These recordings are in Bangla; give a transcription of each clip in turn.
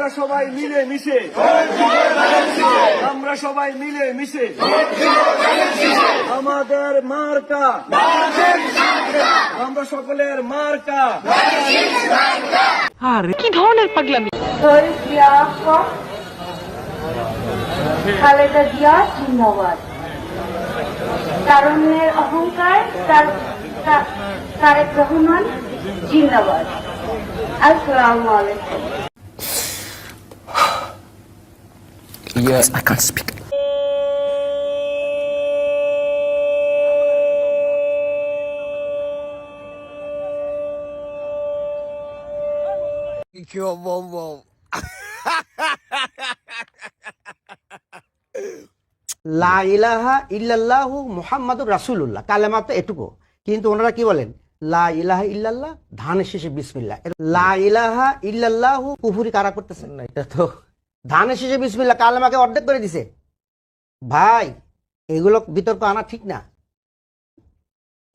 আমরা সবাই মিলে মিশে আমরা সবাই মিলে মিশে আমাদের মার্কা আমরা সকলের মার্কা। আরে কি ধরনের পাগলামি! খালেদা জিয়া জিন্দাবাদ। তারুণ্যের অহংকার তারেক রহমান জিন্দাবাদ। আসসালামু আলাইকুম। Yes, I can't speak. লা ইলাহা ইল্লাল্লাহু মুহাম্মাদুর রাসূলুল্লাহ, কালেমা তো এটুকু, কিন্তু ওনারা কি বলেন? লা ইলাহা ইল্লাল্লাহ ধানের শেষে বিসমিল্লাহ। লা ইলাহা ইল্লাল্লাহু কুফরি কারা করতেছেন না? এটা তো ধানের শেষে বিসমিল্লাহ, কালেমাকে অর্ধেক করে দিছে। ভাই, এগুলো বিতর্ক আনা ঠিক না।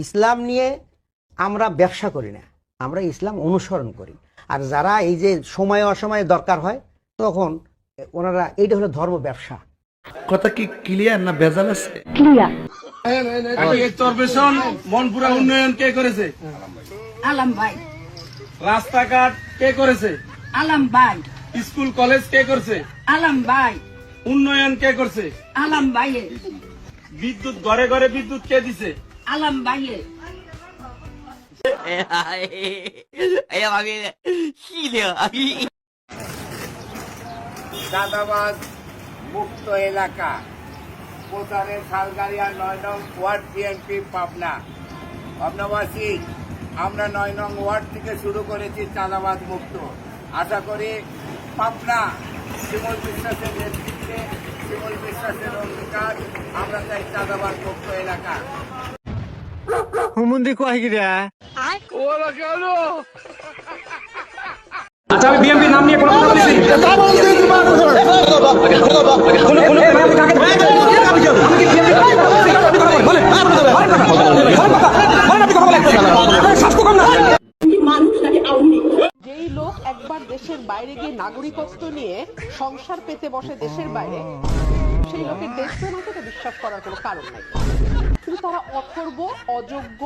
ইসলাম নিয়ে আমরা ব্যবসা করি না, আমরা ইসলাম অনুসরণ করি। আর যারা এই যে সময় অসময়ে দরকার হয় তখন ওনারা, এইটা হলো ধর্ম ব্যবসা। কথা কি ক্লিয়ার না ভেজাল আছে? ক্লিয়ার। চরবেশন মনপুরা উন্নয়ন কে করেছে? আলম ভাই। রাস্তাঘাট কে করেছে? আলম ভাই। স্কুল কলেজ কে করছে? আলম ভাই। উন্নয়ন কে করছে? আলম ভাইয়ে। বিদ্যুৎ ঘরে ঘরে বিদ্যুৎ কে দিছে? আলম ভাইয়ে। চাঁদাবাজ মুক্ত এলাকা প্রচারের শালগাড়িয়া ৯ নং ওয়ার্ড বিএনপি পাবনা। পাবনাবাসী, আমরা ৯ নং ওয়ার্ড থেকে শুরু করেছি চাঁদাবাজ মুক্ত। আশা করি পাবনা শিমুল বিশ্বাসের নেতৃত্বে, শিমুল বিশ্বাসের অঙ্গীকার, আমরা চাই চাঁদাবাজ মুক্ত এলাকা। হুমুন্দি কয় গিরা ওরা কেন? আচ্ছা, আমি বিএনপি নাম নিয়ে কোনো কথা বলছি? যেই লোক একবার দেশের বাইরে গিয়ে নাগরিকত্ব নিয়ে সংসার পেতে বসে দেশের বাইরে, সেই লোকের দেশপ্রেমকে বিশ্বাস করার কোনো কারণ নাই। কিন্তু তারা অথর্ব, অযোগ্য,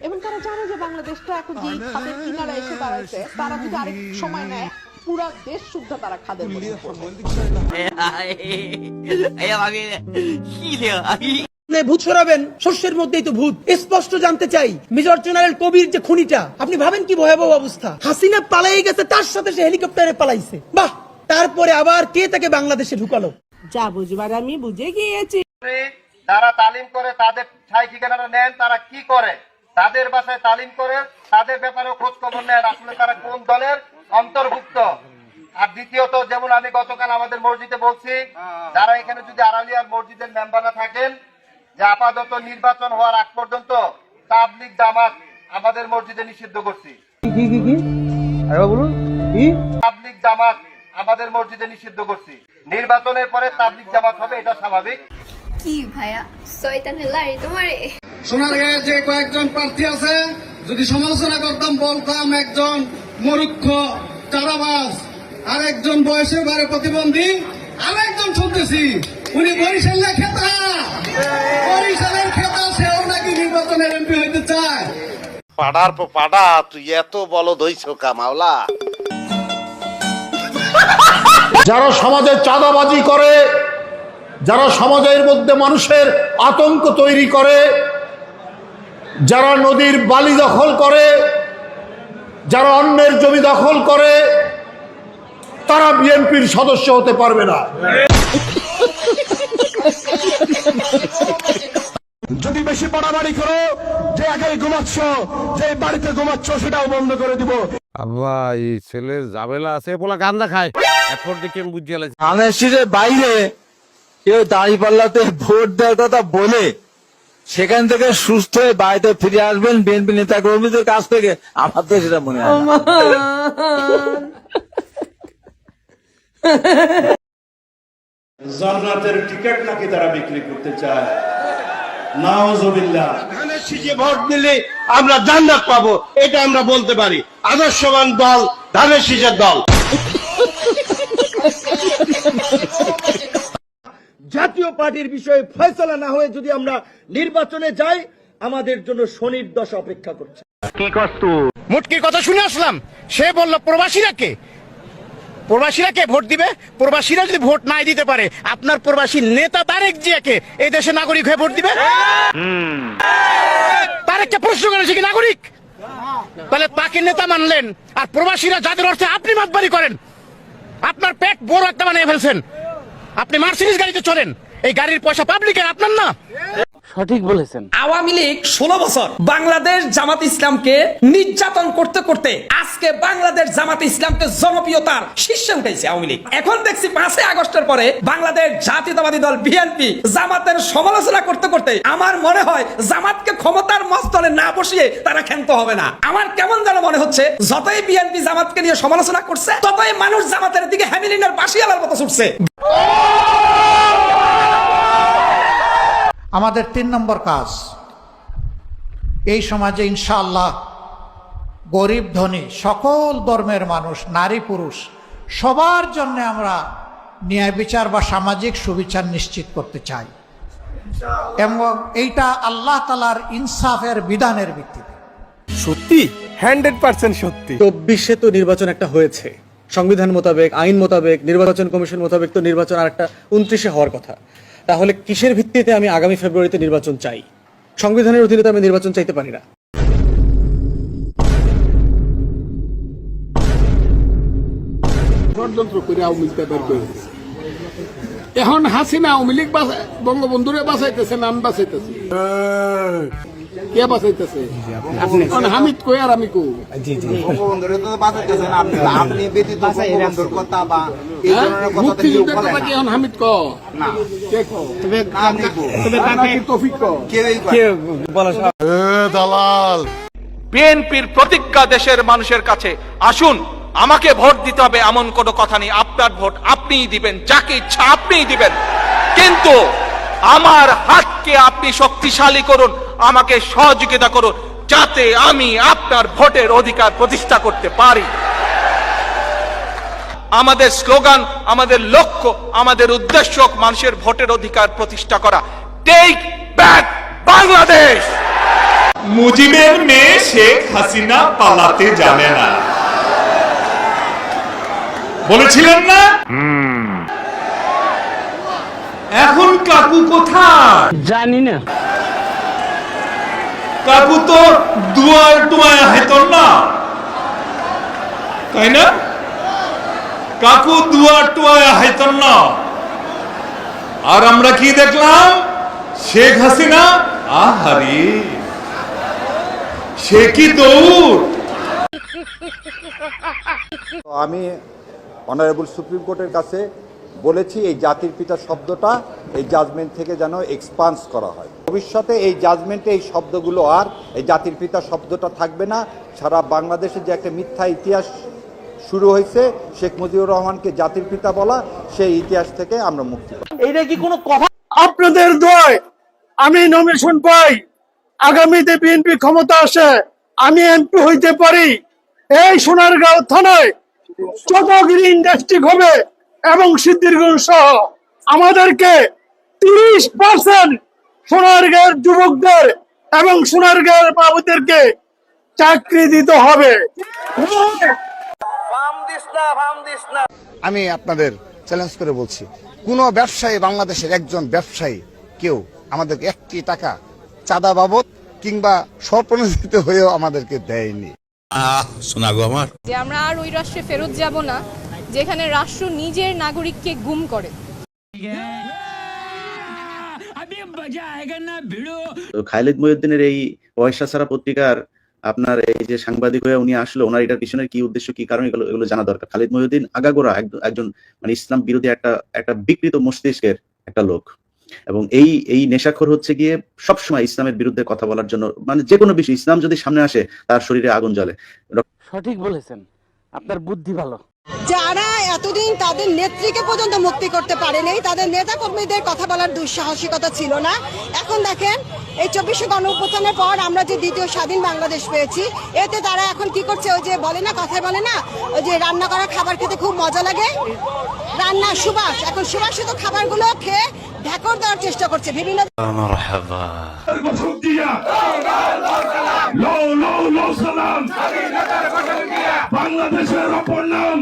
এবং তারা জানে যে বাংলাদেশটা এখন যে খাদের কিনারা এসে দাঁড়াইছে, তারা যদি আরেক সময় নেয় পুরা দেশ শুদ্ধ তারা খাদের মধ্যে পড়বে। ভূত সরাবেন, শস্যের মধ্যেই তো ভূত। স্পষ্ট জানতে চাই, মেজর জেনারেল কবির যে খুনিটা, আপনি ভাবেন কি ভয়াবহ অবস্থা। হাসিনা পালাই গেছে, তার সাথে সে হেলিকপ্টারে পালাইছে। বাহ, তারপরে আবার কে তাকে বাংলাদেশে ঢুকালো? যা বুঝবার আমি বুঝে গিয়েছি। যারা তালিম করে তাদের ঠাই ঠিকানাটা নেন, তারা কি করে? তাদের বাসায় তালিম করে, তাদের ব্যাপারে খোঁজ খবর নেন আসলে তারা কোন দলের অন্তর্ভুক্ত। আর দ্বিতীয়ত, যেমন আমি গতকাল আমাদের মসজিদে বলছি, যারা এখানে যদি আড়ালিয়ার মসজিদের মেম্বাররা থাকেন, যে আপাতত নির্বাচন হওয়ার আগ পর্যন্ত তাবলিগ জামাত আমাদের মসজিদে নিষিদ্ধ করছি। তাবলিগ জামাত আমাদের মসজিদে নিষিদ্ধ করছি। নির্বাচনের পরে তাবলিগ জামাত হবে, এটা স্বাভাবিক। কি ভাইয়া, শয়তানের লাড়ি তোমারে। সোনারগাঁয়ে যে কয়েকজন প্রার্থী আছে, যদি সমালোচনা করতাম বলতাম একজন মূর্খ চাঁদাবাজ, আর একজন বয়সের বাইরে প্রতিবন্ধী, আর একজন শুনতেছি উনি বরিশালের খেতা, বরিশালের খেতা, সেও নাকি নির্বাচনের এমপি হইতে চায়। পাড়ার পর পাড়া, তুই এত বলদ হইছ কা মাওলা? যারা সমাজে চাঁদাবাজি করে, যারা সমাজের মধ্যে মানুষের আতঙ্ক তৈরি করে, যারা নদীর বালি দখল করে, যারা অন্যের জমি দখল করে, তারা বিএনপির সদস্য হতে পারবে না। যদি বেশি বাড়াবাড়ি করো, যে আগে ঘুমাচ্ছ, যে বাড়িতে ঘুমাচ্ছ, সেটাও বন্ধ করে দিব। আব্বা, এই ছেলের জাবেলা আছে, পোলা গান্দা খায়। এখন দেখে আমি বুঝে গেলাম ধানের শীষের বাইরে কেউ দাঁড়িয়ে পাল্লাতে ভোট দেওয়ার কথা বলে সেখান থেকে সুস্থ হয়ে বাড়িতে ফিরে আসবেন বিএনপি নেতা কর্মীদের কাছ থেকে, আমার তো সেটা মনে হয় না। জান্নাতের টিকিট নাকি তারা বিক্রি করতে চায়। নাউজুবিল্লাহ। ধানের শীষে ভোট দিলে আমরা জান্নাত পাবো, এটা আমরা বলতে পারি। আদর্শবান দল ধানের শীষের দল। জাতীয় পার্টির বিষয়ে ফয়সালা না হয়ে যদি আমরা নির্বাচনে যাই, আমাদের জন্য শনির দশা অপেক্ষা করছে। মুটকির কথা শুনে আসলাম, সে বলল প্রবাসীরা কে ভোট দিবে? প্রবাসীরা যদি ভোট নাই দিতে পারে, আপনার প্রবাসী নেতা তারেক জিয়াকে এই দেশে নাগরিক হয়ে ভোট দিবে? তারেককে প্রশ্ন করেছে কি নাগরিক? তাহলে তাকে নেতা মানলেন, আর প্রবাসীরা যাদের অর্থে আপনি মাতবাড়ি করেন, আপনার পেট বড় একটা বানিয়ে ফেলছেন। আপনি মার্সিডিজ গাড়িতে চলেন, এই গাড়ির পয়সা পাবলিকের, আপনার না। আওয়ামী লীগ 16 বছর বাংলাদেশ জামাত ইসলামকে নির্যাতন করতে করতে আজকে বাংলাদেশ জামাত ইসলামকে জনপ্রিয়তার শীর্ষে উঠেছে আওয়ামী লীগ। এখন দেখছি 5 আগস্টের পরে বাংলাদেশ জাতীয়তাবাদী দল বিএনপি জামাতের সমালোচনা করতে করতে আমার মনে হয় জামাতকে ক্ষমতার মস্তলে না বসিয়ে তারা ক্ষান্ত হবে না। আমার কেমন যেন মনে হচ্ছে যতই বিএনপি জামাতকে নিয়ে সমালোচনা করছে, ততই মানুষ জামাতের দিকে হ্যামিলিনের বাঁশিয়ালার মতো ছুটছে। আমাদের 3 নম্বর কাজ, এই সমাজে ইনশাআল্লাহ গরিব ধনী সকল ধর্মের মানুষ, নারী পুরুষ সবার জন্য আমরা ন্যায় বিচার বা সামাজিক সুবিচার নিশ্চিত করতে চাই, এবং এইটা আল্লাহ তাআলার ইনসাফের বিধানের ভিত্তিতে। সত্যি 100% সত্যি। 24-এ তো নির্বাচন একটা হয়েছে, সংবিধান মোতাবেক, আইন মোতাবেক, নির্বাচন কমিশন মোতাবেক তো নির্বাচন আর একটা 29-এ হওয়ার কথা। তাহলে কিসের ভিত্তিতে আমি আগামী ফেব্রুয়ারিতে নির্বাচন চাই? সংবিধানের অধীনে তো আমি নির্বাচন চাইতে পারি না। ষড়যন্ত্র করে আওয়ামী লীগকে বের করে দিয়েছে। এখন হাসিনা আওয়ামী লীগ বঙ্গবন্ধুরে বাঁচাইতেছে, নাম বাঁচাইতেছে। কে বাঁচাইতেছে? হামিদ কই আর আমি কই? মুক্তিযুদ্ধের কথা কি এখন হামিদ ক? দালাল। বিএনপির প্রতিজ্ঞা দেশের মানুষের কাছে, আসুন আমাকে ভোট দিতে হবে এমন কোনো কথা নেই। আপনার ভোট আপনিই দিবেন, যাকে ইচ্ছা আপনিই দিবেন, কিন্তু আমার হাতকে আপনি শক্তিশালী করুন, আমাকে সহযোগিতা করুন, যাতে আমি আপনার ভোটের অধিকার প্রতিষ্ঠা করতে পারি। আমাদের স্লোগান, আমাদের লক্ষ্য, আমাদের উদ্দেশ্য মানুষের ভোটের অধিকার প্রতিষ্ঠা করা। Take back Bangladesh. মুজিবের মেয়ে শেখ হাসিনা পালাতে জানে না, বলেছিলেন না? এখন কাকু কোথায় জানি না। কাকু তো দুয়ার টুয়ায় হেতন না, তাই না? কাকু দুয়ার টুয়ায় হেতন না। আর আমরা কি দেখলাম? শেখ হাসিনা, আহারে সে কি দৌড়। আমি অনারেবল সুপ্রিম কোর্টের কাছে বলেছি এই জাতির পিতা শব্দটা এই জাজমেন্ট থেকে যেন এক্সপান্স করা হয়। ভবিষ্যতে এই জাজমেন্টে এই শব্দগুলো আর এই জাতির পিতা শব্দটা থাকবে না। সারা বাংলাদেশে যে একটা মিথ্যা ইতিহাস শুরু হয়েছে, শেখ মুজিবুর রহমানকে জাতির পিতা বলা, সেই ইতিহাস থেকে আমরা মুক্তি পাই। এইটা কি কোনো কথা? আপনাদের দয় আমি নমিনেশন পাই, আগামীতে বিএনপি ক্ষমতা আসে, আমি এমপি হইতে পারি। এই সোনারগাঁও থানায় চৌধুরী ইন্ডাস্ট্রি হবে এবং সিদ্ধিরগঞ্জ সহ আমাদেরকে 30% সোনারগাঁওয়ের যুবকদের এবং সোনারগাঁওয়ের বাবুদেরকে চাকরি দিতে হবে। আমি আপনাদের চ্যালেঞ্জ করে বলছি, কোন ব্যবসায়ী, বাংলাদেশের একজন ব্যবসায়ী কেউ আমাদেরকে 1 টাকা চাঁদা বাবদ কিংবা স্বপ্রণোদিত হয়েও আমাদেরকে দেয়নি। শোনা গো আমার, যে আমরা আর ওই রাষ্ট্রে ফেরত যাব না যেখানে রাষ্ট্র নিজের নাগরিককে গুম করে। খালিদ মহিউদ্দিনের এই পয়সা ছাড়া পত্রিকার আপনার এই যে সাংবাদিক হয়ে উনি আসলো, ওনার এটার পিছনের কি উদ্দেশ্য, কি কারণ, এগুলো জানা দরকার। খালিদ মহিউদ্দিন আগাগোড়া একজন মানে ইসলাম বিরোধী একটা বিকৃত মস্তিষ্কের একটা লোক, এবং এই নেশাখোর হচ্ছে গিয়ে সবসময় ইসলামের বিরুদ্ধে কথা বলার জন্য, মানে যে কোনো বিষয় ইসলাম যদি সামনে আসে তার শরীরে আগুন জ্বলে। সঠিক বলেছেন, আপনার বুদ্ধি ভালো। যারা এতদিন তাদের নেত্রীকে পর্যন্ত মুক্তি করতে পারেনি, তাদের নেতা কর্মীদের কথা বলার দুঃসাহসিকতা ছিল না, এখন দেখেন এই 24শে গণঅভ্যুত্থানের পর আমরা যে দ্বিতীয় স্বাধীন বাংলাদেশ পেয়েছি, এতে তারা এখন কি করছে, ওই যে বলে না, কথায় বলে না, ওই যে রান্না করা খাবার খেতে খুব মজা লাগে, রান্না সুবাস, এখন সুবাসিত খাবারগুলো খেয়ে ঢাকর দেওয়ার চেষ্টা করছে বিভিন্ন। বাংলাদেশের অপর নাম